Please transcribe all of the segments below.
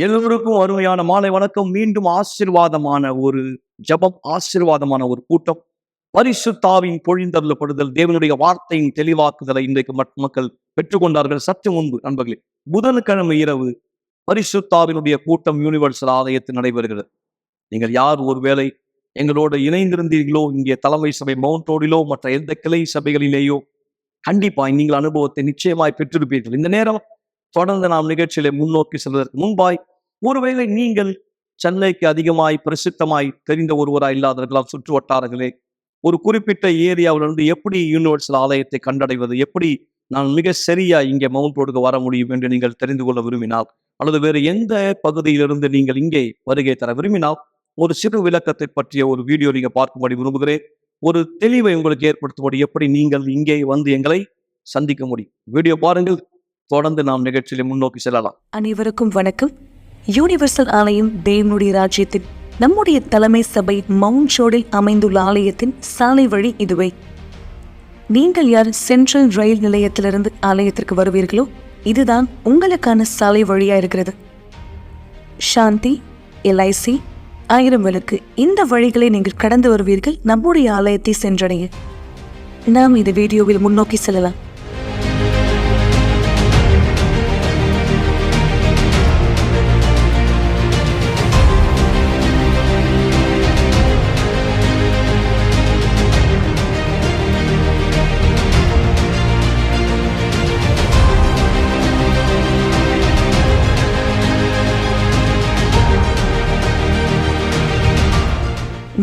எல்லோருக்கும் அருமையான மாலை வணக்கம். மீண்டும் ஆசீர்வாதமான ஒரு ஜெபம், ஆசீர்வாதமான ஒரு கூட்டம். பரிசுத்தாவின் பொழிந்தருளப்படுதல், தேவனுடைய வார்த்தையின் தெளிவாக்குதலை இன்றைக்கு மக்கள் பெற்றுக்கொண்டார்கள். சற்று முன்பு நண்பர்களே, புதன்கிழமை இரவு பரிசுத்தாவினுடைய கூட்டம் யூனிவர்சல் ஆலயத்தில் நடைபெறுகிறது. நீங்கள் யார் ஒருவேளை எங்களோடு இணைந்திருந்தீர்களோ, இங்கே தலைமை சபை மவுண்ட் ரோடிலோ மற்ற எந்த கிளை சபைகளிலேயோ, கண்டிப்பாய் நீங்கள் அனுபவத்தை நிச்சயமாய் பெற்றிருப்பீர்கள். இந்த நேரம் தொடர்ந்து நாம் நிகழ்ச்சியிலே முன்னோக்கி செல்வதற்கு முன்பாய், ஒருவேளை நீங்கள் சென்னைக்கு அதிகமாய் பிரசித்தமாய் தெரிந்த ஒருவராய் இல்லாதவர்களால் சுற்று வட்டாரங்களே, ஒரு குறிப்பிட்ட ஏரியாவிலிருந்து எப்படி யூனிவர்சல் ஆலயத்தை கண்டடைவது, எப்படி நான் மிக சரியா இங்கே மவுண்ட் ரோடுக்கு வர முடியும் என்று நீங்கள் தெரிந்து கொள்ள விரும்பினால், அல்லது வேறு எந்த பகுதியிலிருந்து நீங்கள் இங்கே வருகை தர விரும்பினால், ஒரு சிறு விளக்கத்தை பற்றிய ஒரு வீடியோ நீங்க பார்க்கும்படி விரும்புகிறேன். ஒரு தெளிவை உங்களுக்கு ஏற்படுத்தும்படி எப்படி நீங்கள் இங்கே வந்து எங்களை சந்திக்க முடியும். வீடியோ பாருங்கள். தொடர்ந்து நாம் நிகழ்ச்சியில முன்னோக்கி செல்லலாம். அனைவருக்கும் வணக்கம். யூனிவர்சல் ஆலயம் தேவனுடைய ராஜ்யத்தின் நம்முடைய தலைமை சபை மவுண்ட் ரோடில் அமைந்துள்ள ஆலயத்தின் சாலை வழி இதுவே. நீங்கள் யார் சென்ட்ரல் ரயில் நிலையத்திலிருந்து ஆலயத்திற்கு வருவீர்களோ, இதுதான் உங்களுக்கான சாலை வழியா இருக்கிறது. சாந்தி, எல்ஐசி, 1000 விளக்கு, இந்த வழிகளை நீங்கள் கடந்து வருவீர்கள் நம்முடைய ஆலயத்தை சென்றடைய. நாம் இந்த வீடியோவில் முன்னோக்கி செல்லலாம்.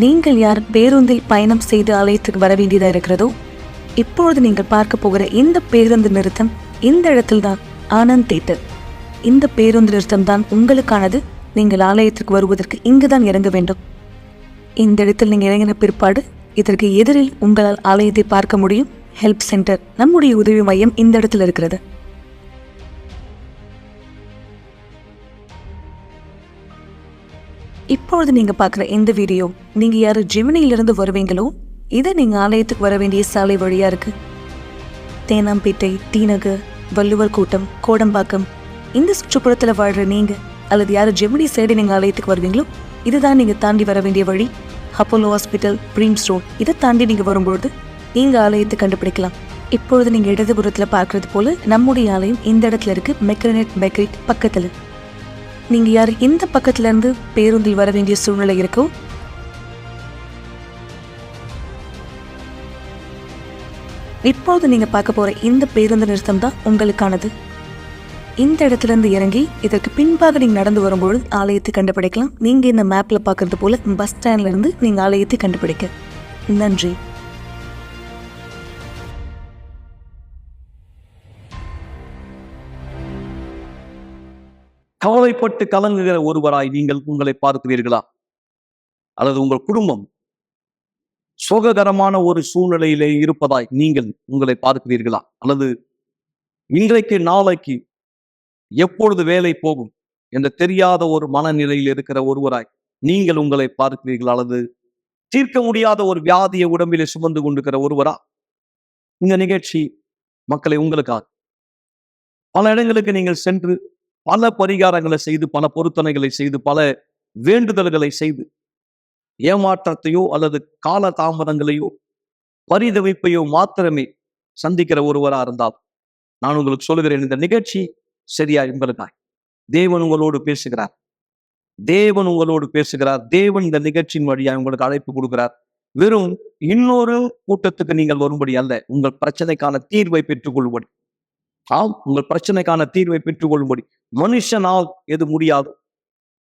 நீங்கள் யார் பேருந்தில் பயணம் செய்து ஆலயத்துக்கு வர வேண்டியதாக இருக்கிறதோ, இப்பொழுது நீங்கள் பார்க்க போகிற இந்த பேருந்து நிறுத்தம், இந்த இடத்தில் தான் ஆனந்த் தியேட்டர். இந்த பேருந்து நிறுத்தம் தான் உங்களுக்கானது. நீங்கள் ஆலயத்திற்கு வருவதற்கு இங்குதான் இறங்க வேண்டும். இந்த இடத்தில் நீங்கள் இறங்கின பிற்பாடு இதற்கு எதிரில் உங்களால் ஆலயத்தை பார்க்க முடியும். ஹெல்ப் சென்டர், நம்முடைய உதவி மையம் இந்த இடத்தில் இருக்கிறது. இப்பொழுது நீங்க பார்க்குற இந்த வீடியோ, நீங்க யாரு ஜெமினியிலிருந்து வருவீங்களோ, இதை நீங்க ஆலயத்துக்கு வர வேண்டிய சாலை வழியா இருக்கு. தேனாம்பேட்டை, தீநகர், வள்ளுவர் கூட்டம், கோடம்பாக்கம், இந்த சுற்றுப்புறத்தில் வாழ்ற நீங்க அல்லது யாரு ஜெமினி சைடு நீங்க ஆலயத்துக்கு வருவீங்களோ, இதுதான் நீங்க தாண்டி வர வேண்டிய வழி. அப்போலோ ஹாஸ்பிட்டல், பிரீம்ஸ் ரோட், இதை தாண்டி நீங்க வரும்பொழுது நீங்க ஆலயத்தை கண்டுபிடிக்கலாம். இப்பொழுது நீங்க இடதுபுறத்துல பார்க்கறது போல நம்முடைய ஆலயம் இந்த இடத்துல இருக்கு. மெக்ரனெட் பேக்கரி பக்கத்துல. நீங்க யார் இந்த பக்கத்துல இருந்து பேருந்தில் வர வேண்டிய சூழ்நிலை இருக்கோ, இப்போது நீங்க பார்க்க போற இந்த பேருந்து நிறுத்தம் தான் உங்களுக்கானது. இந்த இடத்துல இருந்து இறங்கி இதற்கு பின்பாக நீங்க நடந்து வரும்போது ஆலயத்தை கண்டுபிடிக்கலாம். நீங்க இந்த மேப்ல பார்க்கறது போல பஸ் ஸ்டாண்ட்ல இருந்து நீங்க ஆலயத்தை கண்டுபிடிக்க. நன்றி. கவலைப்பட்டு கலங்குகிற ஒருவராய் நீங்கள் உங்களை பார்க்கிறீர்களா? அல்லது உங்கள் குடும்பம் சோககரமான ஒரு சூழ்நிலையிலே இருப்பதாய் நீங்கள் உங்களை பார்க்கிறீர்களா? அல்லது இன்றைக்கு நாளைக்கு எப்பொழுது வேலை போகும் என்று தெரியாத ஒரு மனநிலையில் இருக்கிற ஒருவராய் நீங்கள் உங்களை பார்க்கிறீர்களா? அல்லது தீர்க்க முடியாத ஒரு வியாதியை உடம்பிலே சுமந்து கொண்டிருக்கிற ஒருவரா? இந்த நிகழ்ச்சி மக்களை உங்களுக்காக. பல இடங்களுக்கு நீங்கள் சென்று பல பரிகாரங்களை செய்து, பல பொருத்தனைகளை செய்து, பல வேண்டுதல்களை செய்து, ஏமாற்றத்தையோ அல்லது கால தாமதங்களையோ பரிதவிப்பையோ மாத்திரமே சந்திக்கிற ஒருவரா இருந்தால், நான் உங்களுக்கு சொல்லுகிறேன், இந்த நிகழ்ச்சி சரியா உங்களுக்காய். தேவன் உங்களோடு பேசுகிறார். தேவன் உங்களோடு பேசுகிறார். தேவன் இந்த நிகழ்ச்சியின் வழியா உங்களுக்கு அழைப்பு கொடுக்கிறார். வெறும் இன்னொரு கூட்டத்துக்கு நீங்கள் வரும்படி அல்ல, உங்கள் பிரச்சனைக்கான தீர்வை பெற்றுக் கொள்ளும்படி. உங்கள் பிரச்சனைக்கான தீர்வை பெற்றுக் கொள்ளும்படி. மனுஷனால் எது முடியாது,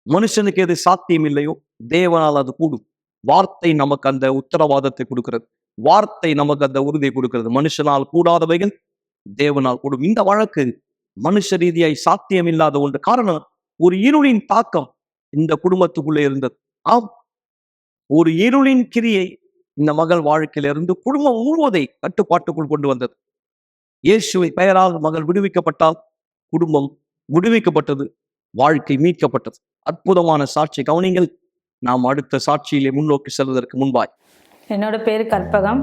மனுஷனுக்கு எது சாத்தியம் இல்லையோ, தேவனால் அது கூடும். வார்த்தை நமக்கு அந்த உத்தரவாதத்தை கொடுக்கிறது. வார்த்தை நமக்கு அந்த உறுதியை கொடுக்கிறது. மனுஷனால் கூடாதவைகள் தேவனால் கூடும். இந்த வழக்கு மனுஷ ரீதியாய் சாத்தியம் இல்லாத ஒன்று. காரணம், ஒரு இருளின் தாக்கம் இந்த குடும்பத்துக்குள்ளே இருந்தது. ஒரு இருளின் கிரியை இந்த மகள் வாழ்க்கையிலிருந்து குடும்பம் முழுவதை கட்டுப்பாட்டுக்குள் கொண்டு வந்தது. இயேசுவை பெயரால் மகள் விடுவிக்கப்பட்டால் குடும்பம் விடுவிக்கப்பட்டது, வாழ்க்கை மீட்கப்பட்டது. அற்புதமான சாட்சி. கவனிங்கள். நாம் அடுத்த சாட்சியிலே முன்னோக்கி செல்வதற்கு முன்பாய், என்னோட பேர் கற்பகம்.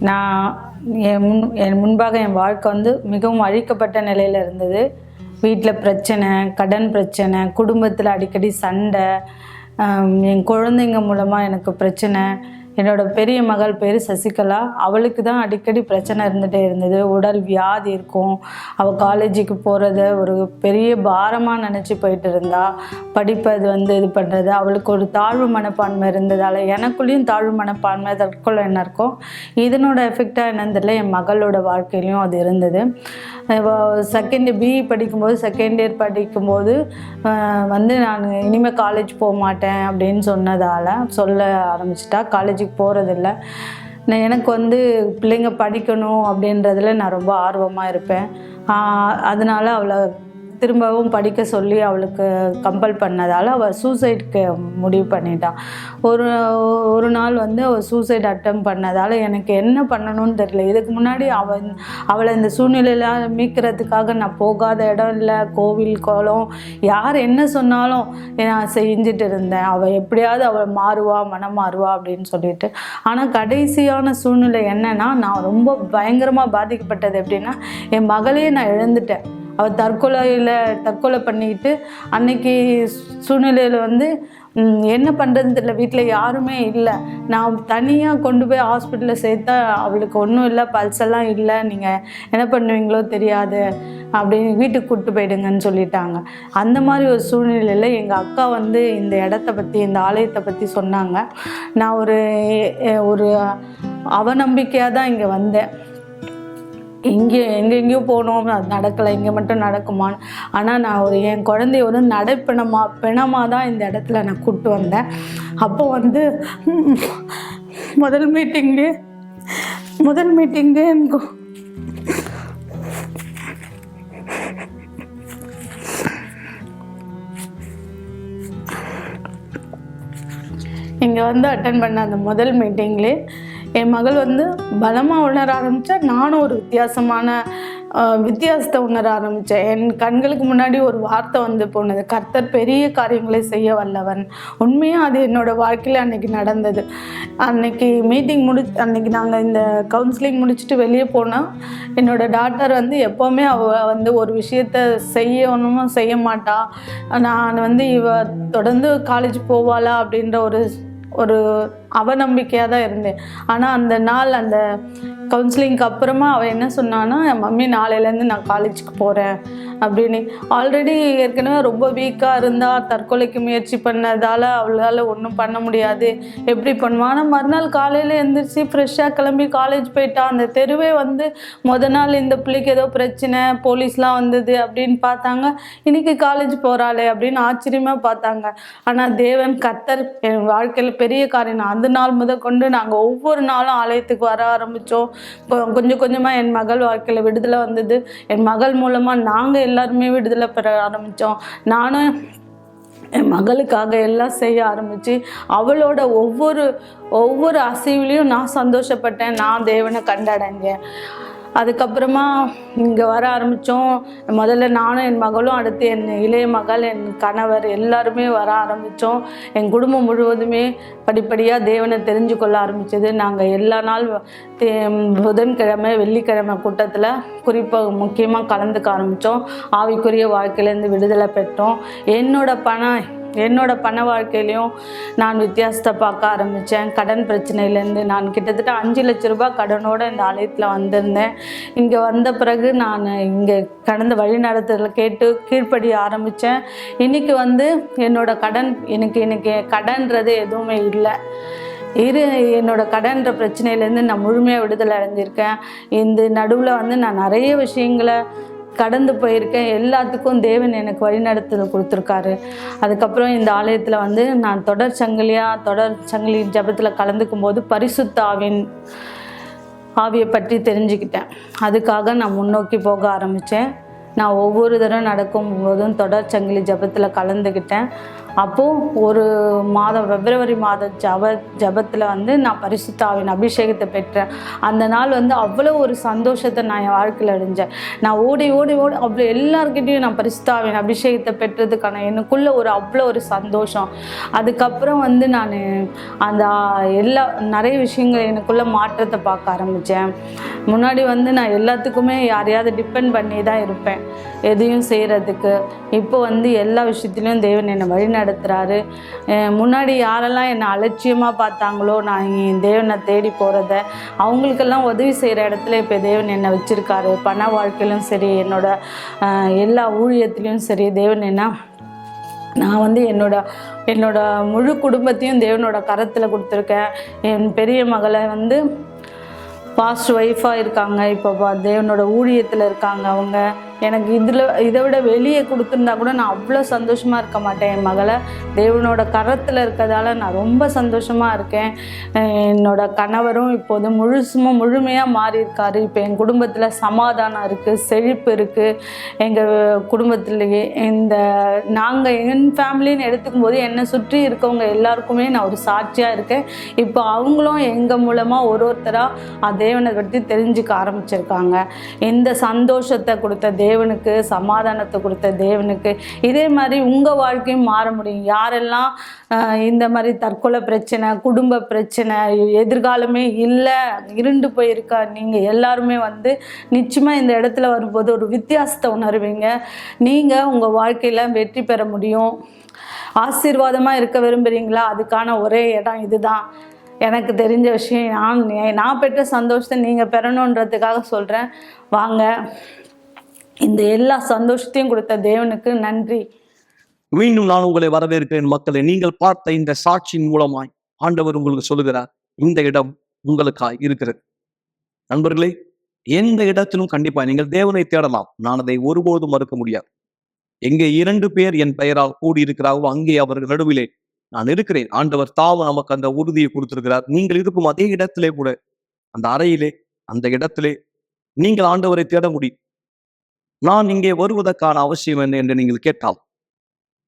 நான் என் முன்பாக என் வாழ்க்கை மிகவும் அழிக்கப்பட்ட நிலையில் இருந்தது. வீட்டில் பிரச்சனை, கடன் பிரச்சனை, குடும்பத்தில் அடிக்கடி சண்டை, என் குழந்தைங்க மூலமாக எனக்கு பிரச்சனை. என்னோடய பெரிய மகள் பேர் சசிகலா. அவளுக்கு தான் அடிக்கடி பிரச்சனை இருந்துகிட்டே இருந்தது. உடல் வியாதி இருக்கும். அவள் காலேஜுக்கு போகிறத ஒரு பெரிய பாரமாக நினச்சி போயிட்டு இருந்தா. படிப்பை இது பண்ணுறது. அவளுக்கு ஒரு தாழ்வு மனப்பான்மை இருந்ததால் எனக்குள்ளேயும் தாழ்வு மனப்பான்மை, தற்கொலை என்ன இருக்கும். இதனோட எஃபெக்டாக என்னன்னு தெரியல, என் மகளோட வாழ்க்கையிலையும் அது இருந்தது. பிஇ படிக்கும்போது செகண்ட் இயர் படிக்கும்போது நான் இனிமேல் காலேஜ் போக மாட்டேன் அப்படின்னு சொல்ல ஆரம்பிச்சிட்டா. காலேஜுக்கு போகிறதில்ல. எனக்கு பிள்ளைங்க படிக்கணும் அப்படின்றதுல நான் ரொம்ப ஆர்வமாக இருப்பேன். அதனால் அவளை திரும்பவும் படிக்க சொல்லி அவளுக்கு கம்பல் பண்ணதால் அவள் சூசைடுக்கு முடிவு பண்ணிட்டான். ஒரு நாள் அவள் சூசைட் அட்டம் பண்ணதால் எனக்கு என்ன பண்ணணும்னு தெரியல. இதுக்கு முன்னாடி அவளை இந்த சூழ்நிலையில் மீட்கிறதுக்காக நான் போகாத இடம் இல்லை. கோவில், குளம், யார் என்ன சொன்னாலும் நான் செஞ்சுட்டு இருந்தேன். அவள் எப்படியாவது அவள் மனம் மாறுவா அப்படின்னு சொல்லிட்டு. ஆனால் கடைசியான சூழ்நிலை என்னன்னா, நான் ரொம்ப பயங்கரமாக பாதிக்கப்பட்டது எப்படின்னா, என் மகளையே நான் இழந்துட்டேன். அவள் தற்கொலை பண்ணிக்கிட்டு அன்னைக்கு சூழ்நிலையில் என்ன பண்ணுறதுன்னு தெரியல. வீட்டில் யாருமே இல்லை. நான் தனியாக கொண்டு போய் ஹாஸ்பிட்டலில் சேர்த்தா அவளுக்கு ஒன்றும் இல்லை, பல்செல்லாம் இல்லை, நீங்கள் என்ன பண்ணுவீங்களோ தெரியாது அப்படின்னு வீட்டுக்கு கூப்பிட்டு போயிடுங்கன்னு சொல்லிட்டாங்க. அந்த மாதிரி ஒரு சூழ்நிலையில் எங்கள் அக்கா இந்த இடத்த பற்றி, இந்த ஆலயத்தை பற்றி சொன்னாங்க. நான் ஒரு அவநம்பிக்கையாக தான் இங்கே வந்தேன். எங்கெங்கேயோ போனோம், அது நடக்கலை, இங்கே மட்டும் நடக்குமான்னு. ஆனால் நான் என் குழந்தைய பிணமாக தான் இந்த இடத்துல நான் கூப்பிட்டு வந்தேன். அப்போ முதல் மீட்டிங்லேயே எனக்கு இங்கே அட்டன் பண்ண அந்த முதல் மீட்டிங்லேயே என் மகள் பலமாக உணர ஆரம்பித்தா. நானும் ஒரு வித்தியாசத்தை உணர ஆரம்பித்தேன். என் கண்களுக்கு முன்னாடி ஒரு வார்த்தை போனது, கர்த்தர் பெரிய காரியங்களை செய்ய வல்லவன். உண்மையாக அது என்னோடய வாழ்க்கையில் அன்றைக்கி நடந்தது. அன்றைக்கி மீட்டிங் அன்றைக்கி நாங்கள் இந்த கவுன்சிலிங் முடிச்சுட்டு வெளியே போனால் என்னோடய டாக்டர் எப்போவுமே அவள் ஒரு விஷயத்த செய்ய மாட்டா. நான் இவ தொடர்ந்து காலேஜ் போவாளா அப்படின்ற ஒரு அவநம்பிக்கையாக தான் இருந்தேன். ஆனால் அந்த கவுன்சிலிங்க்கு அப்புறமா அவள் என்ன சொன்னான்னா, என் மம்மி நாளையிலேருந்து நான் காலேஜுக்கு போகிறேன் அப்படின்னு. ஆல்ரெடி ஏற்கனவே ரொம்ப வீக்காக இருந்தால், தற்கொலைக்கு முயற்சி பண்ணதால் அவளால் ஒன்றும் பண்ண முடியாது, எப்படி பண்ணுவான். ஆனால் மறுநாள் காலையில் எழுந்திரிச்சு ஃப்ரெஷ்ஷாக கிளம்பி காலேஜ் போயிட்டா. அந்த தெருவே நாள் இந்த பிள்ளைக்கு ஏதோ பிரச்சனை, போலீஸ்லாம் வந்தது அப்படின்னு பார்த்தாங்க. இன்றைக்கி காலேஜ் போகிறாளே அப்படின்னு ஆச்சரியமாக பார்த்தாங்க. ஆனால் தேவன் கர்த்தர் என் வாழ்க்கையில் பெரிய காரியம். அந்த நாள் முதற்கொண்டு நாங்கள் ஒவ்வொரு நாளும் ஆலயத்துக்கு வர ஆரம்பித்தோம். கொஞ்சம் கொஞ்சமாக என் மகள் வாழ்க்கையில் விடுதலை வந்தது. என் மகள் மூலமாக நாங்கள் எல்லாருமே விடுதலை பெற ஆரம்பித்தோம். நானும் என் மகளுக்காக எல்லாம் செய்ய ஆரம்பித்து அவளோட ஒவ்வொரு அசைவுலையும் நான் சந்தோஷப்பட்டேன். நான் தேவனை கண்டடைஞ்சேன். அதுக்கப்புறமா இங்கே வர ஆரம்பித்தோம். முதல்ல நானும் என் மகளும், அடுத்து என் இளைய மகள், என் கணவர் எல்லாருமே வர ஆரம்பித்தோம். என் குடும்பம் முழுவதுமே படிப்படியாக தேவனை தெரிஞ்சு கொள்ள ஆரம்பித்தது. நாங்கள் எல்லா நாள் புதன்கிழமை, வெள்ளிக்கிழமை கூட்டத்தில் குறிப்பாக முக்கியமாக கலந்துக்க ஆரம்பித்தோம். ஆவிக்குரிய வாழ்க்கையிலேருந்து விடுதலை பெற்றோம். என்னோட பண வாழ்க்கையிலையும் நான் வித்தியாசத்தை பார்க்க ஆரம்பித்தேன். கடன் பிரச்சனையிலேருந்து நான் கிட்டத்தட்ட 5 லட்ச ரூபாய் கடனோடு இந்த ஆலயத்தில் வந்திருந்தேன். இங்கே வந்த பிறகு நான் இங்கே கடந்த வழிநடத்தலில் கேட்டு கீழ்ப்படிய ஆரம்பித்தேன். இன்றைக்கி என்னோட கடன் எனக்கு கடன்றது எதுவுமே இல்லை. என்னோட கடன்ற பிரச்சனையிலேருந்து நான் முழுமையாக விடுதலை அடைஞ்சிருக்கேன். இந்த நடுவில் நான் நிறைய விஷயங்களை கடந்து போயிருக்கேன். எல்லாத்துக்கும் தேவன் எனக்கு வழிநடத்தல் கொடுத்துருக்காரு. அதுக்கப்புறம் இந்த ஆலயத்தில் நான் தொடர் சங்கிலி ஜபத்தில் கலந்துக்கும் போது பரிசுத்த ஆவியை பற்றி தெரிஞ்சுக்கிட்டேன். அதுக்காக நான் முன்னோக்கி போக ஆரம்பித்தேன். நான் ஒவ்வொரு தடவை நடக்கும் போதும் தொடர் சங்கிலி ஜபத்தில் கலந்துக்கிட்டேன். அப்போது ஒரு மாதம் பிப்ரவரி மாத ஜபத்தில் வந்து நான் பரிசுத்த ஆவியின் அபிஷேகத்தை பெற்றேன். அந்த நாள் வந்து அவ்வளோ ஒரு சந்தோஷத்தை நான் என் வாழ்க்கையில் அடைஞ்சேன். நான் ஓடி ஓடி ஓடி அவ்வளோ எல்லாருக்கிட்டையும் நான் பரிசுத்த ஆவியின் அபிஷேகத்தை பெற்றதுக்கான எனக்குள்ள அவ்வளோ ஒரு சந்தோஷம். அதுக்கப்புறம் வந்து நான் அந்த நிறைய விஷயங்கள் எனக்குள்ள மாற்றத்தை பார்க்க ஆரம்பித்தேன். முன்னாடி வந்து நான் எல்லாத்துக்குமே யாரையாவது டிபெண்ட் பண்ணி தான் இருப்பேன் எதையும் செய்கிறதுக்கு. இப்போ வந்து எல்லா விஷயத்துலையும் தேவன் என்னை வழி நடத்துகிறாரு. முன்னாடி யாரெல்லாம் என்னை அலட்சியமாக பார்த்தாங்களோ, நான் தேவனை தேடி போகிறத அவங்களுக்கெல்லாம் உதவி செய்கிற இடத்துல இப்போ தேவன் என்னை வச்சுருக்காரு. பண வாழ்க்கையிலும் சரி, என்னோட எல்லா ஊழியத்துலேயும் சரி, தேவன் நான் வந்து என்னோட முழு குடும்பத்தையும் தேவனோட கரத்தில் கொடுத்துருக்கேன். என் பெரிய மகளை வந்து பாஸ்ட் ஒய்ஃபாக இருக்காங்க, இப்போ தேவனோட ஊழியத்தில் இருக்காங்க. அவங்க எனக்கு இதை விட வெளியே கொடுத்துருந்தா கூட நான் அவ்வளோ சந்தோஷமாக இருக்க மாட்டேன். என் மகளை தேவனோட கரத்தில் இருக்கிறதால நான் ரொம்ப சந்தோஷமாக இருக்கேன். என்னோட கணவரும் இப்போது முழுமையாக மாறி இருக்காரு. இப்போ என் குடும்பத்தில் சமாதானம் இருக்குது, செழிப்பு இருக்குது. எங்கள் குடும்பத்திலேயே நாங்கள் என் ஃபேமிலின்னு எடுத்துக்கும் போது என்னை சுற்றி இருக்கவங்க எல்லாருக்குமே நான் ஒரு சாட்சியாக இருக்கேன். இப்போ அவங்களும் எங்கள் மூலமாக ஒருத்தராக தேவனை பற்றி தெரிஞ்சுக்க ஆரம்பிச்சிருக்காங்க. இந்த சந்தோஷத்தை கொடுத்த தேவனுக்கு, சமாதானத்தை கொடுத்த தேவனுக்கு இதே மாதிரி உங்கள் வாழ்க்கையும் மாற முடியும். யாரெல்லாம் இந்த மாதிரி தற்கொலை பிரச்சனை, குடும்ப பிரச்சனை, எதிர்காலமே இல்லை, இருண்டு போயிருக்கா, நீங்கள் எல்லாருமே வந்து நிச்சயமாக இந்த இடத்துல வரும்போது ஒரு வித்தியாசத்தை உணர்வீங்க. நீங்கள் உங்கள் வாழ்க்கையில் வெற்றி பெற முடியும். ஆசீர்வாதமாக இருக்க விரும்புகிறீங்களா? அதுக்கான ஒரே இடம் இதுதான். எனக்கு தெரிஞ்ச விஷயம், நான் பெற்ற சந்தோஷத்தை நீங்கள் பெறணுன்றதுக்காக சொல்கிறேன். வாங்க, இந்த எல்லா சந்தோஷத்தையும் கொடுத்த தேவனுக்கு நன்றி. மீண்டும் நான் உங்களை வரவேற்கிறேன். மக்களை, நீங்கள் பார்த்த இந்த சாட்சியின் மூலமாய் ஆண்டவர் உங்களுக்கு சொல்லுகிறார், இந்த இடம் உங்களுக்காய் இருக்கிறது. நண்பர்களே, எந்த இடத்திலும் கண்டிப்பா நீங்கள் தேவனை தேடலாம். நான் அதை ஒருபோதும் மறுக்க முடியாது. எங்கே 2 பேர் என் பெயரால் கூடி இருக்கிறார்களோ அங்கே அவர்கள் நடுவிலே நான் இருக்கிறேன். ஆண்டவர் தாவ நமக்கு அந்த உறுதியை கொடுத்திருக்கிறார். நீங்கள் இருக்கும் அதே இடத்திலே கூட, அந்த அறையிலே, அந்த இடத்திலே நீங்கள் ஆண்டவரை தேட முடியும். நான் இங்கே வருவதற்கான அவசியம் என்ன என்று நீங்கள் கேட்டால்,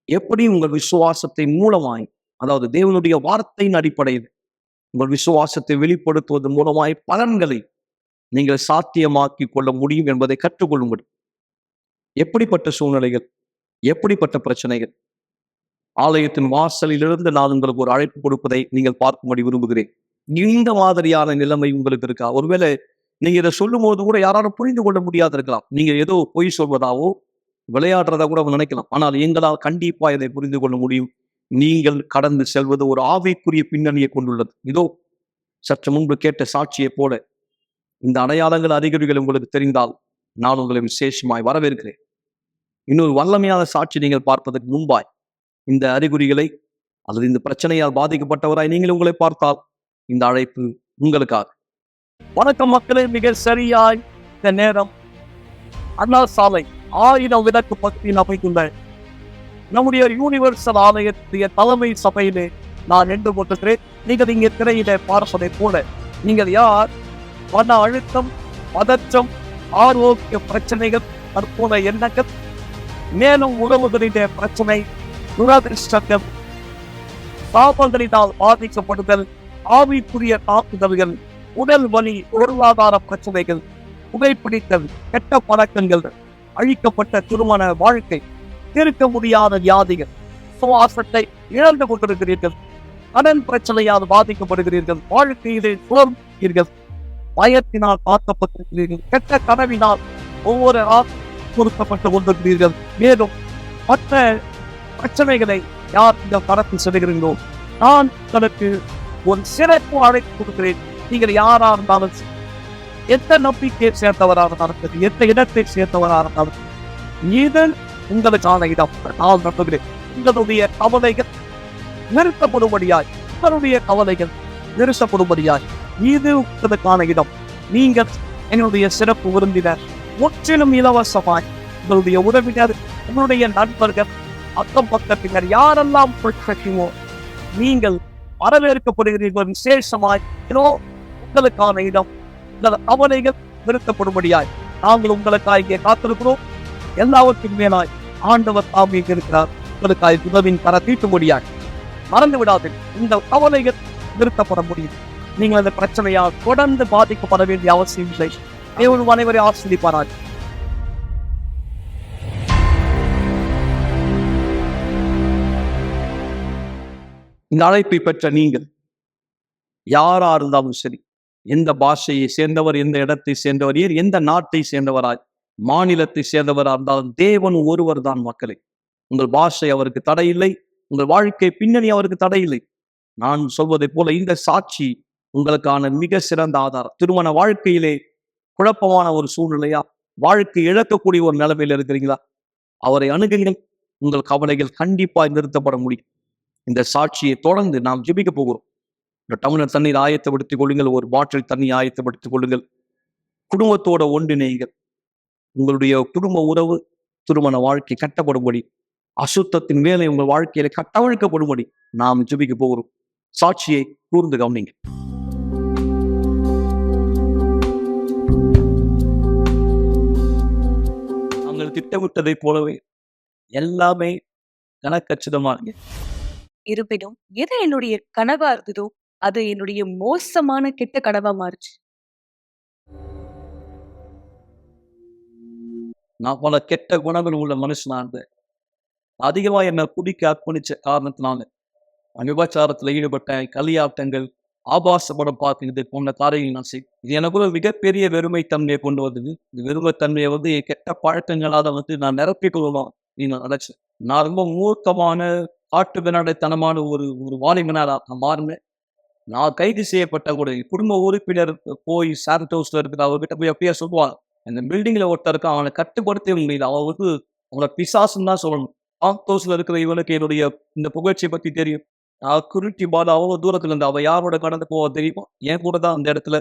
எப்படி உங்கள் விசுவாசத்தை மூலமாய், அதாவது தேவனுடைய வார்த்தையின் அடிப்படையில் உங்கள் விசுவாசத்தை வெளிப்படுத்துவதன் மூலமாய் பலன்களை நீங்கள் சாத்தியமாக்கி கொள்ள முடியும் என்பதை கற்றுக்கொள்ளுங்கள். எப்படிப்பட்ட சூழ்நிலைகள், எப்படிப்பட்ட பிரச்சனைகள், ஆலயத்தின் வாசலிலிருந்து நான் உங்களுக்கு ஒரு அழைப்பு கொடுப்பதை நீங்கள் பார்க்கும்படி விரும்புகிறேன். இந்த மாதிரியான நிலைமை உங்களுக்கு இருக்கா? ஒருவேளை நீங்க இதை சொல்லும் போது கூட யாராலும் புரிந்து கொள்ள முடியாது இருக்கலாம். நீங்க ஏதோ பொய் சொல்வதாவோ விளையாடுறதா கூட நினைக்கலாம். ஆனால் எங்களால் கண்டிப்பா இதை புரிந்து கொள்ள முடியும். நீங்கள் கடந்து செல்வது ஒரு ஆவிக்குரிய பின்னணியை கொண்டுள்ளது. இதோ சற்று முன்பு கேட்ட சாட்சியை போல இந்த அடையாளங்கள், அறிகுறிகள் உங்களுக்கு தெரிந்தால் நான் உங்களை விசேஷமாய் வரவேற்கிறேன். இன்னொரு வல்லமையான சாட்சி நீங்கள் பார்ப்பதற்கு முன்பாய், இந்த அறிகுறிகளை அல்லது இந்த பிரச்சனையால் பாதிக்கப்பட்டவராய் நீங்கள் உங்களை பார்த்தால் இந்த அழைப்பு உங்களுக்காக. வணக்கம் மக்களே, மிக சரியாய் இந்த நேரம் அண்ணா சாலை 1000 விளக்கு பகுதியில் அமைந்துள்ள நம்முடைய யூனிவர்சல் ஆலயத்திய தலைமை சபையிலே நான் நின்று கொண்டிருக்கிறேன். நீங்கள் இங்கே திரையில பார்ப்பதை போல, நீங்கள் யார் மன அழுத்தம், பதற்றம், ஆரோக்கிய பிரச்சனைகள், தற்போதைய எண்ணங்கள், மேலும் உறவுகளின் பிரச்சனை, துரதிருஷ்டங்கள், பாபங்களினால் பாதிக்கப்படுதல், ஆவிக்குரிய தாக்குதல்கள், உடல் வலி, பொருளாதார பிரச்சனைகள், புகைப்பிடித்தல், கெட்ட பழக்கங்கள், அழிக்கப்பட்ட திருமண வாழ்க்கை, தீர்க்க முடியாத வியாதிகள், சுவாசத்தை இழந்து கொண்டிருக்கிறீர்கள், கடன் பிரச்சனையால் பாதிக்கப்படுகிறீர்கள், வாழ்க்கையிலே சுழல்கிறீர்கள், பயத்தினால் தாக்கப்பட்டிருக்கிறீர்கள், கெட்ட கனவினால் ஒவ்வொரு பொருத்தப்பட்டு கொண்டிருக்கிறீர்கள். மேலும் மற்ற பிரச்சனைகளை யார் இந்த படத்தில் செல்கிறீர்களோ, நான் உங்களுக்கு ஒரு சிறப்பு அழைப்பு கொடுக்கிறேன். நீங்கள் யாரா இருந்தாலும், எந்த நம்பிக்கையை சேர்ந்தவராக இருந்தாலும், எந்த இடத்தை சேர்ந்தவராக இருந்தாலும், இது உங்களுக்கான இடம். நான் நம்புகிறேன், உங்களுடைய கவலைகள் நிறுத்தப்படும்படியாய், இது உங்களுக்கான இடம். நீங்கள் என்னுடைய சிறப்பு விருந்தினர், முற்றிலும் இலவசமாய் உங்களுடைய உறவினர், உங்களுடைய நண்பர்கள், அக்கம் பக்கத்தினர் யாரெல்லாம் பிரச்சனையோ நீங்கள் வரவேற்கப்படுகிறீர்கள். விசேஷமாய் உங்களுக்கான இடம், உங்கள் கவலைகள் நிறுத்தப்படும்படியாய் நாங்கள் உங்களுக்காக இங்கே காத்திருக்கிறோம். எல்லாவற்றுக்கும் மேலாய் ஆண்டவர் தாம் இங்கே இருக்கிறார். மக்களுக்காய் உதவின் தர தீட்டும்படியாக மறந்து விடாது. இந்த கவலைகள் நிறுத்தப்பட முடியும். நீங்கள் அந்த பிரச்சனையால் தொடர்ந்து பாதிக்கப்பட வேண்டிய அவசியம் இல்லை. தேவன் அனைவரை ஆசீர்வதிப்பாராக. இந்த அழைப்பை பெற்ற நீங்கள் யாரா இருந்தாலும் சரி, எந்த பாஷையை சேர்ந்தவர், எந்த இடத்தை சேர்ந்தவர், எந்த நாட்டை சேர்ந்தவராய், மாநிலத்தை சேர்ந்தவராக இருந்தாலும் தேவன் ஒருவர் தான் மக்களே. உங்கள் பாஷை அவருக்கு தடையில்லை, உங்கள் வாழ்க்கை பின்னணி அவருக்கு தடையில்லை. நான் சொல்வதை போல இந்த சாட்சி உங்களுக்கான மிக சிறந்த ஆதாரம். திருமண வாழ்க்கையிலே குழப்பமான ஒரு சூழ்நிலையா, வாழ்க்கை இழக்கக்கூடிய ஒரு நிலைமையில இருக்கிறீங்களா, அவரை அணுகுங்கள். உங்கள் கவலைகள் கண்டிப்பாய் நிறுத்தப்பட முடியும். இந்த சாட்சியை தொடர்ந்து நாம் ஜெபிக்க போகிறோம். ஒரு டம்ளர் தண்ணீர் ஆயத்தப்படுத்திக் கொள்ளுங்கள், ஒரு பாட்டில் தண்ணி ஆயத்தப்படுத்திக் கொள்ளுங்கள். குடும்பத்தோட ஒன்றிணைங்கள். உங்களுடைய குடும்ப உறவு, திருமண வாழ்க்கை கட்டப்படும்படி, அசுத்தத்தின் வேலை உங்கள் வாழ்க்கையில கட்டவிழ்க்கப்படும்படி நாம் ஜெபிக்க போகிறோம். சாட்சியை கூர்ந்து கவனிங்க. நாங்கள் திட்டமிட்டதை போலவே எல்லாமே கணக்கச்சிதமாக இருப்பினும் எது என்னுடைய கனவா இருந்ததோ அது என்னுடைய மோசமான கெட்ட கனவா மாறுச்சு. நான் பல கெட்ட குணங்கள் உள்ள மனுஷனா இருந்தேன். அதிகமா என்ன குடிக்க அர்ப்பணிச்ச காரணத்தினால விபச்சாரத்துல ஈடுபட்டேன். களியாட்டங்கள், ஆபாச படம் பார்க்கிறது போன்ற காரியங்கள் நான் செய்வேன். இது எனக்குள்ள மிகப்பெரிய வெறுமை தன்மையை கொண்டு வந்தது. இந்த வெறுமை தன்மையை என் கெட்ட பழக்கங்களால நான் நிரப்பிக் கொள்ளலாம் நான் நினைச்சேன். நான் ரொம்ப மூர்க்கமான காட்டு வினாடைத்தனமான ஒரு ஒரு வாலிபனா நான் மாறினேன். நான் கைது செய்யப்பட்ட கூட குடும்ப உறுப்பினர் போய் சாண்டோஸ்ல இருக்கிற அவர்கிட்ட போய் அப்படியே சொல்லுவாங்க, அந்த பில்டிங்ல ஒருத்தர் இருக்கான், அவனை கட்டுப்படுத்த முடியல, அவன் அவனை பிசாசுன்னு தான் சொல்லணும். சாண்டோஸ்ல இருக்கிற இவனுக்கு என்னுடைய இந்த புகழ்ச்சியை பத்தி தெரியும். குறிட்டி பால் அவ்வளவு தூரத்துல இருந்து அவ யாரோட கடந்து போவா தெரியுமா, என் கூட தான் அந்த இடத்துல.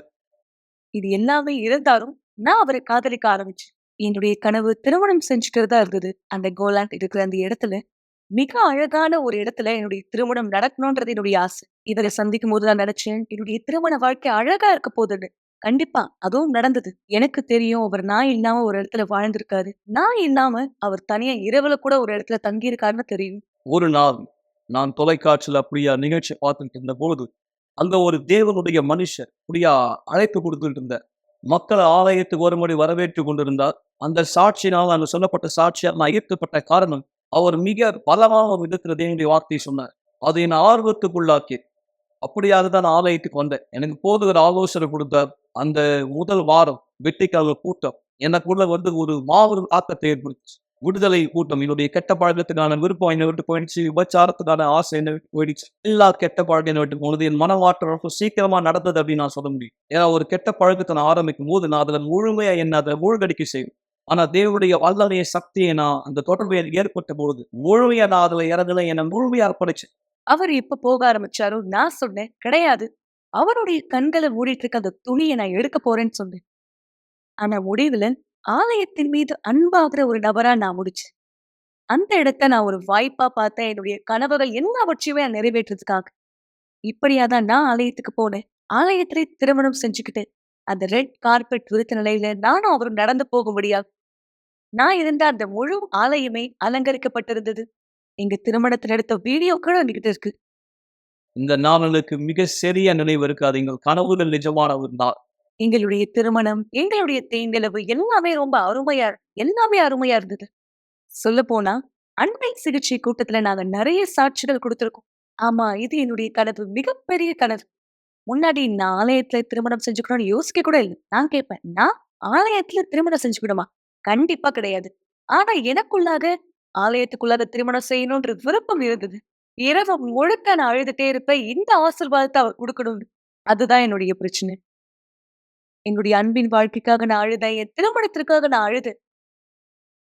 இது எல்லாமே இருந்தாலும் நான் அவரை காதலிக்க ஆரம்பிச்சேன். என்னுடைய கனவு திருமணம் செஞ்சுக்கிறதா இருந்தது. அந்த கோலாண்ட் இருக்கிற அந்த இடத்துல மிக அழகான ஒரு இடத்துல என்னுடைய திருமணம் நடக்கணும்ன்றது என்னுடைய ஆசை. இவரை சந்திக்கும் போது நான் நினைச்சேன், என்னுடைய திருமண வாழ்க்கை அழகா இருக்க போகுதுன்னு. கண்டிப்பா அதுவும் நடந்தது. எனக்கு தெரியும், அவர் நான் இல்லாம ஒரு இடத்துல வாழ்ந்திருக்காரு. நான் இல்லாம அவர் தனியா இரவுல கூட ஒரு இடத்துல தங்கி இருக்காருன்னு தெரியும். ஒரு நாள் நான் தொலைக்காட்சியில் அப்படியா நிகழ்ச்சி பார்த்துட்டு இருந்த பொழுது அங்க ஒரு தேவனுடைய மனுஷர் அப்படியா அழைப்பு கொடுத்துட்டு இருந்த மக்களை ஆலயத்துக்கு ஒருமுறை வரவேற்று கொண்டிருந்தார். அந்த சாட்சியினால் அங்கு சொல்லப்பட்ட சாட்சியால் நான் ஈர்க்கப்பட்ட காரணம், அவர் மிக பலமாக விதத்துல தேவனுடைய வார்த்தையை சொன்னார். அது என் ஆர்வத்துக்குள்ளாக்கி அப்படியாக தான் ஆலயத்துக்கு வந்தேன். எனக்கு போதுகிற ஆலோசனை கொடுத்தார். அந்த முதல் வாரம் வெட்டிக்கால கூட்டம் எனக்குள்ள ஒரு மாபெரும் தாக்கத்தை ஏற்படுத்துச்சு. விடுதலை கூட்டம், என்னுடைய கெட்ட பழக்கத்துக்கான விருப்பம் என்னை விட்டு போயிடுச்சு, விபச்சாரத்துக்கான ஆசை என்னை விட்டு போயிடுச்சு, எல்லா கெட்ட பழக்கம் என்னை விட்டு போனது. என் மனமாற்றம் ரொம்ப சீக்கிரமா நடந்தது அப்படின்னு நான் சொல்ல முடியும். ஏன்னா ஒரு கெட்ட பழக்கத்தை நான் ஆரம்பிக்கும் போது நான் அதுல முழுமையா என்ன அதை மூழ்கடிக்க செய்யும். ஆனா தேவனுடைய வல்லமைய சக்தியை நான் அந்த தொடர்பு ஏற்பட்ட பொழுது முழுமையா நான் அதுல இறங்கல, என்னை முழுமையா அர்ப்பணிச்சேன். அவர் எப்ப போக ஆரம்பிச்சாரோ நான் சொன்னேன் கிடையாது. அவருடைய கண்களை மூடிட்டு இருக்க அந்த துணியை நான் எடுக்க போறேன்னு சொன்னேன். ஆனா முடிவுல ஆலயத்தின் மீது அன்பாகிற ஒரு நபரா நான் முடிச்சேன். அந்த இடத்த நான் ஒரு வாய்ப்பா பார்த்தேன், என்னுடைய கனவுகள் எல்லாவற்றையுமே நான் நிறைவேற்றுறதுக்காக. இப்படியாதான் நான் ஆலயத்துக்கு போனேன். ஆலயத்திலே திருமணம் செஞ்சுக்கிட்டு அந்த ரெட் கார்பெட் விரித்த நிலையில நானும் அவரும் நடந்து போகும்படியா நான் இருந்த அந்த முழு ஆலயமே அலங்கரிக்கப்பட்டிருந்தது. எங்க திருமணத்தில் எடுத்த வீடியோக்கள் என்கிட்ட இருக்கு. இந்த நாளுக்கு மிக சரியா நினைவு இருக்காது. எங்கள் கனவுகள் நிஜமானவர் தான். எங்களுடைய திருமணம், எங்களுடைய தேனிலவு எல்லாமே ரொம்ப எல்லாமே அருமையா இருந்தது. சொல்ல போனா அண்மை சிகிச்சை கூட்டத்துல நாங்க நிறைய சாட்சிகள் கொடுத்திருக்கோம். ஆமா, இது என்னுடைய கனவு, மிகப்பெரிய கனவு. முன்னாடி நான் ஆலயத்துல திருமணம் செஞ்சுக்கணும்னு யோசிக்க கூட இல்லை. நான் கேட்பேன், நான் ஆலயத்துல திருமணம் செஞ்சுக்கணுமா? கண்டிப்பா கிடையாது. ஆனா எனக்குள்ளாக ஆலயத்துக்குள்ளாக திருமணம் செய்யணும்ன்ற விருப்பம் இருந்தது. இரவு முழுக்க நான் அழுதுட்டே இருப்பேன், இந்த ஆசீர்வாதத்தை அவர் கொடுக்கணும்னு. அதுதான் என்னுடைய பிரச்சனை. என்னுடைய அன்பின் வாழ்க்கைக்காக நான் அழுதேன், என் திருமணத்திற்காக நான் அழுதேன்.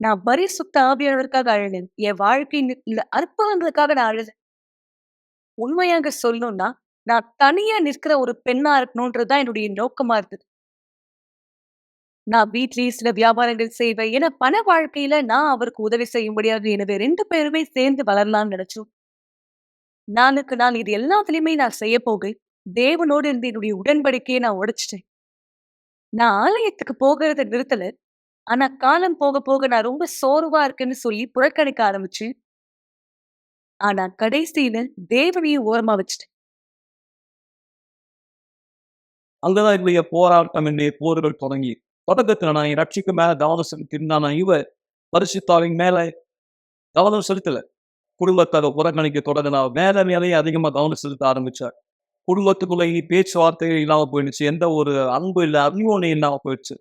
நான் பரிசுத்த ஆவியானவருக்காக அழுதேன், என் வாழ்க்கையின் அற்புதங்களுக்காக நான் அழுதேன். உண்மையாக சொல்லணும்னா நான் தனியா நிற்கிற ஒரு பெண்ணா இருக்கணும்ன்றதுதான் என்னுடைய நோக்கமா இருந்தது. நான் வீட்லயே சில வியாபாரங்கள் செய்வேன். ஏன்னா பண வாழ்க்கையில நான் அவருக்கு உதவி செய்யும்படியாக எனவே 2 பேருமே சேர்ந்து வளரலாம்னு நினைச்சோம். நாளுக்கு நாள் இது எல்லாத்துலயுமே நான் செய்ய போக தேவனோடு இருந்த என்னுடைய உடன்படிக்கையை நான் உடைச்சிட்டேன். நான் ஆலயத்துக்கு போகிறத நிறுத்தல. ஆனா காலம் போக போக நான் ரொம்ப சோர்வா இருக்குன்னு சொல்லி புறக்கணிக்க ஆரம்பிச்சு ஆனா கடைசியில தேவனையும் ஓரமா வச்சுட்டேன். அங்கதான் என்னுடைய போராட்டம், என்னுடைய போர்கள் தொடங்கி தொடக்கத்துல நான் என் ரட்சிக்கு மேல கவனம் செலுத்தியிருந்தா இவ பரிசுத்தாவின் மேல கவனம் செலுத்தல. குடும்பத்தை அதை புறக்கணிக்க தொடங்கினா வேலை மேலேயே அதிகமா கவனம் செலுத்த ஆரம்பிச்சார். குடும்பத்துக்குள்ளேயே பேச்சுவார்த்தைகள் இல்லாம போயிடுச்சு. எந்த ஒரு அன்பு இல்ல, அந்யோன்யம் இல்லாம போயிடுச்சு.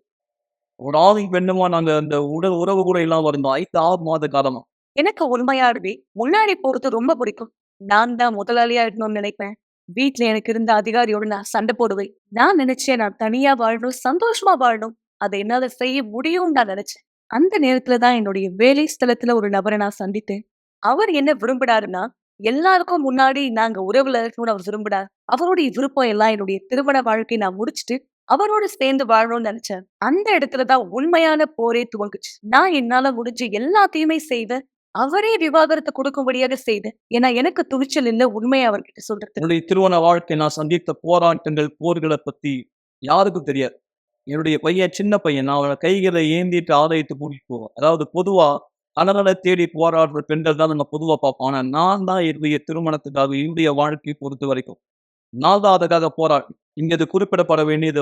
ஒரு ஆணும் பெண்ணுமா நாங்க அந்த உடல் உறவு கூட இல்லாம இருந்தோம். 5, 6 மாத காலமா. எனக்கு உண்மையாவே முன்னாடி போறது ரொம்ப பிடிக்கும். நான் தான் முதலாளியா இருக்கணும்னு நினைப்பேன். வீட்ல எனக்கு இருந்த அதிகாரியோட நான் சண்டை போடுவேன். நான் நினைச்சேன் நான் தனியா வாழணும், சந்தோஷமா வாழணும். அதை என்னால செய்ய முடியும்னு நான் நினைச்சேன். அந்த நேரத்துல தான் என்னுடைய வேலை ஸ்தலத்துல ஒரு நபரை நான் சந்தித்தேன். அவர் என்ன விரும்பினாருன்னா, எல்லாருக்கும் முன்னாடி நாங்க உறவுல இருக்கணும்னு அவர் விரும்பினார். அவருடைய விருப்பம் எல்லாம் என்னுடைய திருமண வாழ்க்கையை நான் முடிச்சுட்டு அவரோட சேர்ந்து வாழணும்னு நினைச்சேன். அந்த இடத்துல தான் உண்மையான போரே துவங்குச்சு. நான் என்னால முடிஞ்ச எல்லாத்தையுமே செய்வேன். அவரே விவாகரத்து கொடுக்கும்படியாக செய்தேன். ஏன்னா எனக்கு துணிச்சல் இல்ல உண்மையை அவர்கிட்ட சொல்றது. என்னுடைய திருமண வாழ்க்கை நான் சந்தித்த போராட்டங்கள், போர்களை பத்தி யாருக்கும் தெரியாது. என்னுடைய பையன் சின்ன பையன். நான் அவன கைகளை ஏந்திட்டு ஆலயத்துக்கு கூட்டிட்டு போவேன். அதாவது பொதுவா கணவனை தேடி போராடுற பெண்கள் தான் நம்ம பொதுவா பார்ப்போம். ஆனா நான் தான் என்னுடைய திருமணத்துக்காக, என்னுடைய வாழ்க்கையை பொறுத்த வரைக்கும் நான் தான் அதுக்காக போராடினேன். இங்க இது குறிப்பிடப்பட வேண்டியது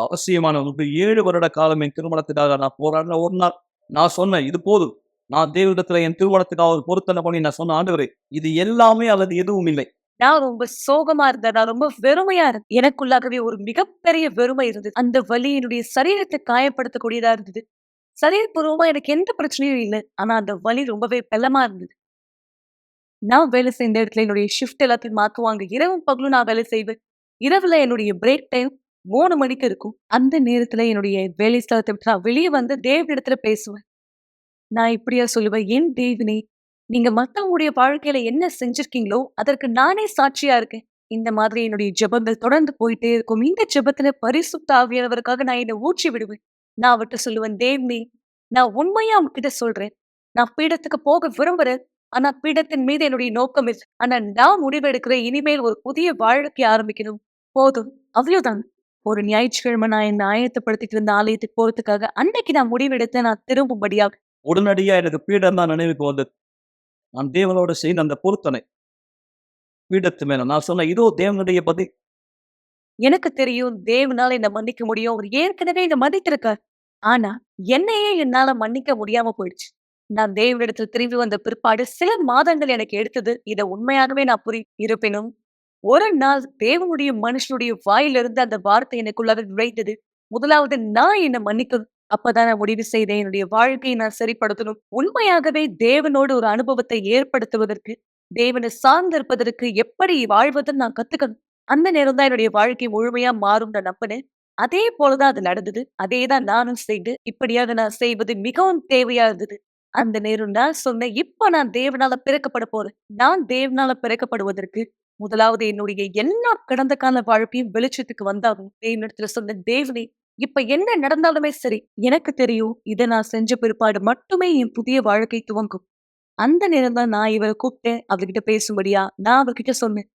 அவசியமான ஒன்று. 7 வருட காலம் என் திருமணத்துக்காக நான் போராடின. ஒரு நாள் நான் சொன்னேன், இது போதும். நான் தேவனிடத்துல என் திருமணத்துக்காக ஒரு பொருத்தனை பண்ணி நான் சொன்ன, ஆண்டவரே இது எல்லாமே அல்லது எதுவும் இல்லை. நான் ரொம்ப சோகமா இருந்தேன். நான் ரொம்ப வெறுமையா இருந்தேன். எனக்குள்ளாகவே ஒரு மிகப்பெரிய வெறுமை இருந்தது. அந்த வலி என்னுடைய சரீரத்தை காயப்படுத்தக்கூடியதா இருந்தது. சரீரபூர்வமா எனக்கு எந்த பிரச்சனையும் இல்ல. ஆனா அந்த வலி ரொம்பவே பலமா இருந்தது. நான் வேலை செய்த இடத்துல என்னுடைய ஷிஃப்ட் எல்லாத்தையும் மாத்துவாங்க. இரவும் பகலும் நான் வேலை செய்வேன். இரவுல என்னுடைய பிரேக் டைம் 3 மணிக்கு இருக்கும். அந்த நேரத்துல என்னுடைய வேலை ஸ்தலத்தை விட்டு நான் வெளியே வந்து தேவனிடத்துல பேசுவேன். நான் இப்படியா சொல்லுவேன், என் தேவனே, நீங்க மத்தவங்களுடைய வாழ்க்கையில என்ன செஞ்சிருக்கீங்களோ அதற்கு நானே சாட்சியா இருக்கேன். இந்த மாதிரி என்னுடைய ஜெபங்கள் தொடர்ந்து போயிட்டே இருக்கும். இந்த ஜெபத்துல பரிசுத்த ஆவியானவருக்காக நான் என்னை ஊற்றி விடுவேன். நான் அவர்ட்ட சொல்லுவேன், தேவனே, நான் உண்மையா உங்ககிட்ட சொல்றேன். நான் பீடத்துக்கு போக விரும்புறேன். ஆனா பீடத்தின் மீது என்னுடைய நோக்கம் இல்லை. ஆனா நான் முடிவெடுக்கிறேன், இனிமேல் ஒரு புதிய வாழ்க்கை ஆரம்பிக்கணும். போதும், அவ்வளவுதான். ஒரு ஞாயிற்றுக்கிழமை நான் என்னை ஆயத்தப்படுத்திட்டு இருந்த ஆலயத்துக்கு போறதுக்காக அன்னைக்கு நான் முடிவெடுத்து நான் திரும்பும்படியாக உடனடியா எனக்கு பீடம் தான் நினைவுக்கு வந்தது. நான் தேவனோடு செய்த அந்த பொருத்தனை. பீடத்து மேல நான் சொன்னேன், இதோ தேவனுடைய பதில். எனக்கு தெரியும் தேவனால என்ன மன்னிக்க முடியும். அவர் ஏற்கனவே என்ன மன்னித்திருக்கார். ஆனா என்னையே என்னால மன்னிக்க முடியாம போயிடுச்சு. நான் தேவனிடத்தில் திரும்பி வந்த பிற்பாடு சில மாதங்கள் எனக்கு எடுத்தது. இதை உண்மையாகவே நான் இருப்பினும் ஒரு நாள் தேவனுடைய மனுஷனுடைய வாயிலிருந்து அந்த வார்த்தை எனக்குள்ளாக நுழைந்தது. முதலாவது நான் என்ன மன்னிக்கணும். அப்பதான் நான் முடிவு செய்தேன், என்னுடைய வாழ்க்கையை நான் சரிப்படுத்தணும். உண்மையாகவே தேவனோடு ஒரு அனுபவத்தை ஏற்படுத்துவதற்கு, தேவனை சார்ந்திருப்பதற்கு எப்படி வாழ்வதுன்னு நான் கத்துக்கணும். அந்த நேரம் தான் என்னுடைய வாழ்க்கை முழுமையா மாறும் நான் நம்பினேன். அதே போலதான் அது நடந்தது. அதேதான் நானும் செய்து இப்படியாக நான் செய்வது மிகவும் தேவையா இருந்தது. அந்த நேரம் நான் சொன்னேன், இப்ப நான் தேவனால பிறக்கப்பட போறேன். நான் தேவனால பிறக்கப்படுவதற்கு முதலாவது என்னுடைய எல்லா கடந்த கால வாழ்க்கையும் வெளிச்சத்துக்கு வந்தாகும். தேவனிடத்துல சொன்ன, தேவனே, இப்ப என்ன நடந்தாலுமே சரி, எனக்கு தெரியும் இதை நான் செஞ்ச பிற்பாடு மட்டுமே என் புதிய வாழ்க்கை துவங்கும். அந்த நேரம் தான் நான் இவரை கூப்பிட்டேன். அவர்கிட்ட பேசும்படியா நான் அவர்கிட்ட சொன்னேன்.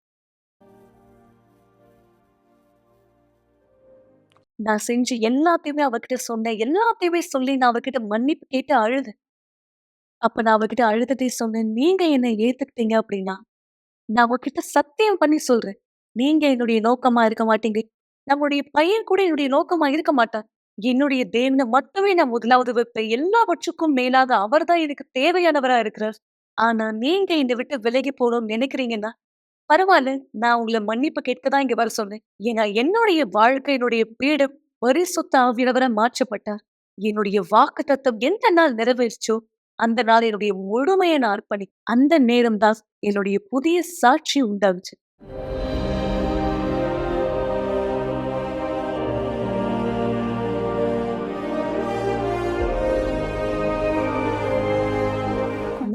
நான் செஞ்ச எல்லாத்தையுமே அவர்கிட்ட சொன்னேன். எல்லாத்தையுமே சொல்லி நான் அவர்கிட்ட மன்னிப்பு கேட்டு அழுது. அப்ப நான் அவர்கிட்ட அழுதுட்டே சொன்னேன், நீங்க என்ன ஏத்துக்கிட்டீங்க அப்படின்னா நான் உங்ககிட்ட சத்தியம் பண்ணி சொல்றேன். நீங்க என்னுடைய நோக்கமா இருக்க மாட்டீங்க. நம்முடைய பையன் கூட என்னுடைய நோக்கமா இருக்க மாட்டார். என்னுடைய தேவனை மட்டுமே நான் முதலாவது வைப்பேன். எல்லாவற்றுக்கும் மேலாக அவர்தான் எனக்கு தேவையானவரா இருக்கிறார். ஆனா நீங்க என்னை விட்டு விலகி போகணும்னு நினைக்கிறீங்கன்னா, பரவாயில்ல. நான் உங்களை மன்னிப்பு கேட்க தான் இங்க வர சொன்னேன். ஏன்னா என்னுடைய வாழ்க்கையினுடைய பீடம் பரிசுத்த ஆவியானவரா மாற்றப்பட்டார். என்னுடைய வாக்குத்தத்தம் எந்த நாள் நிறைவேறிச்சோ அந்த நாள் என்னுடைய முழுமையை நான் அந்த நேரம் தான் என்னுடைய புதிய சாட்சி உண்டாகுச்சு.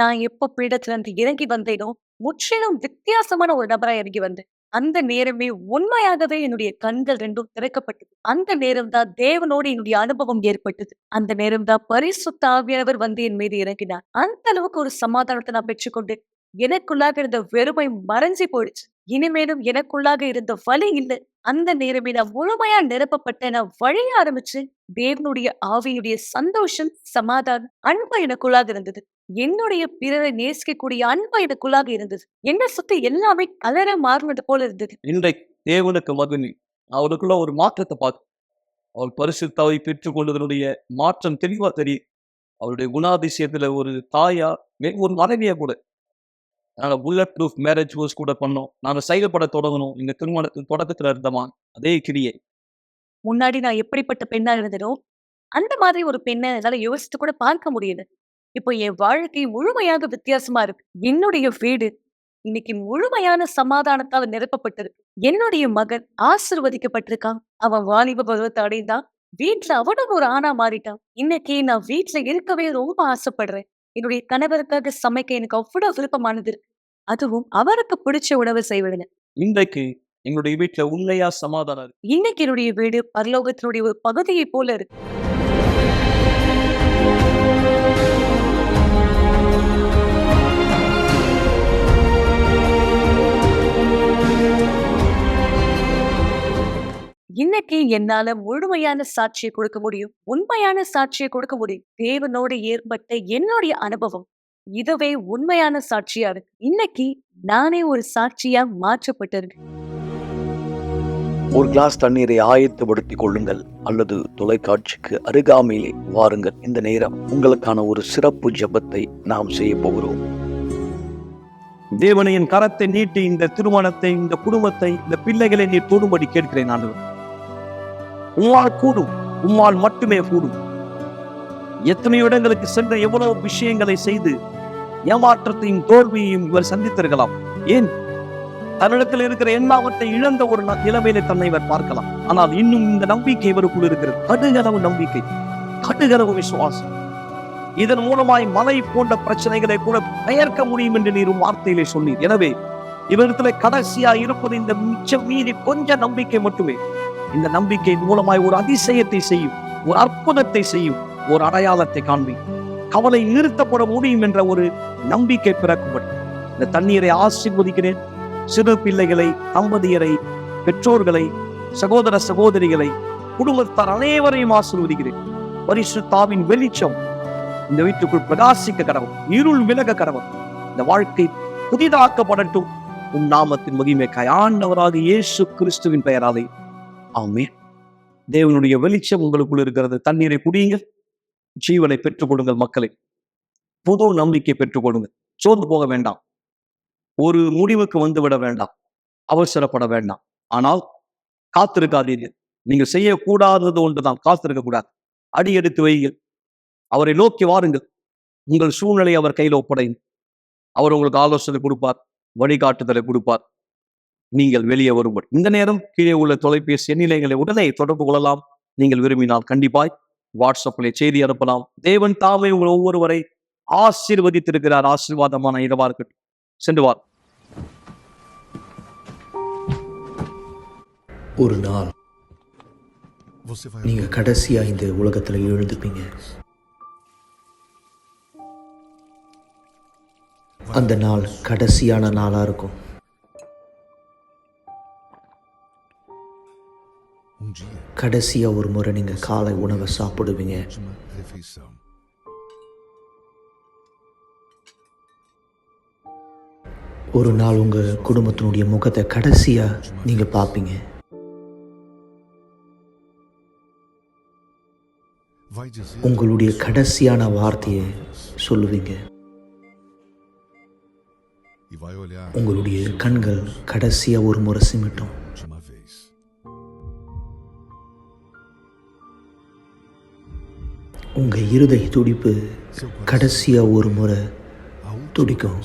நான் எப்ப பீடத்துல இருந்து இறங்கி வந்தேனோ, முற்றிலும் வித்தியாசமான ஒரு நபரா இறங்கி வந்தேன். அந்த நேரமே உண்மையாகவே என்னுடைய கண்கள் 2ம் திறக்கப்பட்டது. அந்த நேரம் தான் தேவனோடு என்னுடைய அனுபவம் ஏற்பட்டது. அந்த நேரம் தான் பரிசுத்த ஆவியானவர் வந்து என் மீது இறங்கினார். அந்த அளவுக்கு ஒரு சமாதானத்தை நான் பெற்றுக்கொண்டு எனக்குள்ளாக இருந்த வெறுமை மறைஞ்சு போயிடுச்சு. இனிமேலும் எனக்குள்ளாக இருந்த வலி இல்லை. அந்த நேரமே நான் முழுமையா நிரப்பப்பட்ட நான் வழிய ஆரம்பிச்சு தேவனுடைய ஆவியுடைய சந்தோஷம், சமாதானம், அன்பு எனக்குள்ளாக இருந்தது. என்னுடைய பிறரை நேசிக்கக்கூடிய அன்பு எனக்குள்ளாக இருந்தது. என்ன சுத்தி எல்லாமே கலர மாறினது போல இருந்தது. இன்றைக்கு தேவனுக்கு மகனி அவருக்குள்ள ஒரு மாற்றத்தை பார்க்க அவர் பரிசுத்தாவை பெற்றுக் கொள்வதனுடைய மாற்றம் தெளிவா தெரியும். அவருடைய குணாதிசயத்துல ஒரு தாயா ஒரு மனைவியா கூட நாங்க புல்லட் ப்ரூஃப் மேரேஜ் கோர்ஸ் கூட பண்ணோம். நாங்க செயல்பட தொடங்கணும். இந்த திருமணத்தின் தொடக்கத்துல இருந்தமா அதே கிரியை. முன்னாடி நான் எப்படிப்பட்ட பெண்ணா இருந்தனோ அந்த மாதிரி ஒரு பெண்ணை என்னால யோசித்து கூட பார்க்க முடியுது. இப்போ என் வாழ்க்கை முழுமையாக வித்தியாசமா இருக்கு. என்னுடைய வீடு இன்னைக்கு முழுமையான சமாதானத்தால் நிரப்பப்பட்டிருக்கு. என்னுடைய மகன் ஆசீர்வதிக்கப்பட்டிருக்கான். அவன் வாலிப பருவத்தை அடைந்தான். வீட்டுல அவனும் ஒரு ஆணா மாறிட்டான். இன்னைக்கு நான் வீட்டுல இருக்கவே ரொம்ப ஆசைப்படுறேன். என்னுடைய கணவருக்காக சமைக்க எனக்கு அவ்வளவு விருப்பமானது இருக்கு. அதுவும் அவருக்கு பிடிச்ச உணவு செய்வதுன்னு. இன்றைக்கு எங்களுடைய வீட்டுல உண்மையா சமாதானம் இருக்கு. இன்னைக்கு என்னுடைய வீடு பரலோகத்தினுடைய ஒரு பகுதியை போல இருக்கு. இன்னைக்கு என்னால முழுமையான சாட்சியை கொடுக்க முடியும். உண்மையான சாட்சியை கொடுக்க முடியும். தேவனோடு ஏற்பட்ட என்னுடைய அனுபவம் இதுவே உண்மையான சாட்சியா இருக்கு. இன்னைக்கு நானே ஒரு சாட்சியா மாற்றப்பட்டிருக்கேன். ஒரு கிளாஸ் தண்ணீரை ஆயத்தப்படுத்திக் கொள்ளுங்கள் அல்லது தொலைக்காட்சிக்கு அருகாமையிலே வாருங்கள். இந்த நேரம் உங்களுக்கான ஒரு சிறப்பு ஜெபத்தை நாம் செய்ய போகிறோம். தேவனை என் கரத்தை நீட்டி இந்த திருமணத்தை, இந்த குடும்பத்தை, இந்த பிள்ளைகளை நீ தொடும்படி கேட்கிறேன். ஆண்டவர் உம்மால் கூடும், உம்மால் மட்டுமே கூடும். எத்தனையோ இடங்களுக்கு சென்ற எவ்வளவு விஷயங்களை செய்து ஏமாற்றத்தையும் தோல்வியையும் இவர் சந்தித்திருக்கலாம். ஏன் தன்னிடத்தில் இருக்கிற எல்லாவற்றை இழந்த ஒரு நிலைமையில தன்னை இவர் பார்க்கலாம். ஆனால் இன்னும் இந்த நம்பிக்கை இவருக்குள் இருக்கிறது. கடுகளவு நம்பிக்கை, கடுகளவு விசுவாசம். இதன் மூலமாய் மலை போன்ற பிரச்சனைகளை கூட பெயர்க்க முடியும் என்று நீர் வார்த்தையிலே சொன்னீர். எனவே இவரிடத்துல கடைசியா இருப்பது இந்த மிச்சம் மீறி கொஞ்ச நம்பிக்கை மட்டுமே. இந்த நம்பிக்கை மூலமாய் ஒரு அதிசயத்தை செய்யும், ஒரு அற்புதத்தை செய்யும், ஒரு அடையாளத்தை காண்பி கவலை நிறுத்தப்பட முடியும் என்ற ஒரு நம்பிக்கை பிறக்கப்படும். இந்த தண்ணீரை ஆசீர்வதிக்கிறேன். சிறு பிள்ளைகளை, தம்பதியரை, பெற்றோர்களை, சகோதர சகோதரிகளை, குடும்பத்தார் அனைவரையும் ஆசீர்வதிக்கிறேன். பரிசுத்தாவின் வெளிச்சம் இந்த வீட்டுக்குள் பிரகாசிக்க கடவும், இருள் விலக கடவும், இந்த வாழ்க்கை புதிதாக்கப்படட்டும். உம் நாமத்தின் மகிமைக்காய் ஆண்டவராக இயேசு கிறிஸ்துவின் பெயராலே ஆமென். தேவனுடைய வெளிச்சம் உங்களுக்குள் இருக்கிறது. தண்ணீரை குடியுங்கள், ஜீவனை பெற்றுக் கொடுங்கள். மக்களை புது நம்பிக்கை பெற்றுக் கொடுங்கள். சோர்ந்து போக வேண்டாம், ஒரு முடிவுக்கு வந்துவிட வேண்டாம், அவசரப்பட வேண்டாம். ஆனால் காத்திருக்காதீர்கள். நீங்கள் செய்யக்கூடாதது ஒன்றுதான், காத்திருக்க கூடாது. அடி எடுத்து வையுங்கள், அவரை நோக்கி வாருங்கள். உங்கள் சூழ்நிலை அவர் கையில் ஒப்படையும். அவர் உங்களுக்கு ஆலோசனை கொடுப்பார், வழிகாட்டுதலை கொடுப்பார். நீங்கள் வெளியே வரும்படி இந்த நேரம் கீழே உள்ள தொலைபேசி எண்ணிலைகளை உடனே தொடர்பு கொள்ளலாம். நீங்கள் விரும்பினால் கண்டிப்பாய் வாட்ஸ்அப்பிலே செய்தி அனுப்பலாம். தேவன் தாமே உங்கள் ஒவ்வொருவரை ஆசீர்வதித்திருக்கிறார். ஆசீர்வாதமான இரவா இருக்கட்டும். சென்று வார். ஒரு நாள் நீங்க கடைசியா இந்த உலகத்துல எழுந்துப்பீங்க. அந்த நாள் கடைசியான நாளா இருக்கும். கடைசியா ஒரு முறை நீங்க காலை உணவை சாப்பிடுவீங்க. ஒரு நாள் உங்க குடும்பத்தினுடைய முகத்தை கடைசியா நீங்க பார்ப்பீங்க. உங்களுடைய கடைசியான வார்த்தையை சொல்லுவீங்க. உங்களுடைய கண்கள் கடைசியா ஒரு முறை சிமிட்டும். உங்க இருதய துடிப்பு கடைசியா ஒரு முறை துடிக்கும்.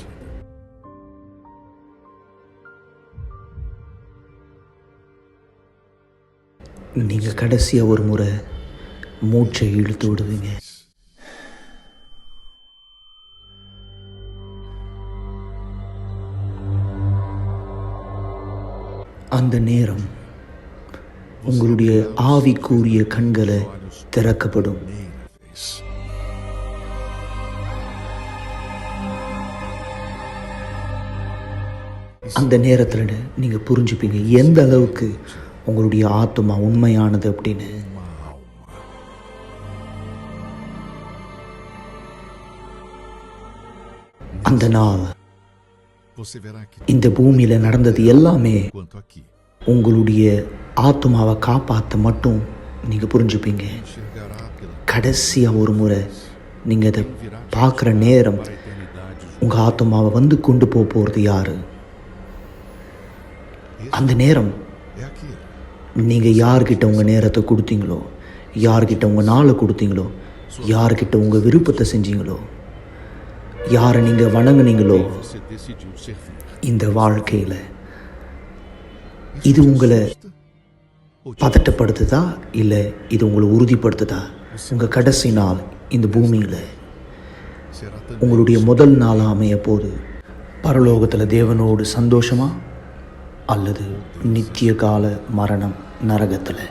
நீங்க கடைசியா ஒரு முறை மூச்சை இழுத்து விடுவீங்க. அந்த நேரம் உங்களுடைய ஆவிக்குரிய கண்களை திறக்கப்படும். அந்த நேரத்தில் நீங்கள் புரிஞ்சுப்பீங்க எந்த அளவுக்கு உங்களுடைய ஆத்மா உண்மையானது அப்படின்னு. அந்த நாள் இந்த பூமியில் நடந்தது எல்லாமே உங்களுடைய ஆத்மாவை காப்பாற்ற மட்டும் நீங்கள் புரிஞ்சுப்பீங்க. கடைசியாக ஒரு முறை நீங்கள் அதை பார்க்குற நேரம் உங்கள் ஆத்மாவை வந்து கொண்டு போகிறது யார்? அந்த நேரம் நீங்கள் யார்கிட்ட உங்கள் நேரத்தை கொடுத்தீங்களோ, யார்கிட்ட உங்கள் நாளை கொடுத்தீங்களோ, யார்கிட்ட உங்கள் விருப்பத்தை செஞ்சீங்களோ, யாரை நீங்கள் வணங்குனீங்களோ, இந்த வாழ்க்கையில் இது உங்களை பதட்டப்படுத்துதா இல்லை இது உங்களை உறுதிப்படுத்துதா? உங்கள் கடைசி நாள் இந்த பூமியில் உங்களுடைய முதல் நாளாக அமைய போது பரலோகத்தில் தேவனோடு சந்தோஷமா அல்லது நித்திய கால மரணம் நரகத்தில்?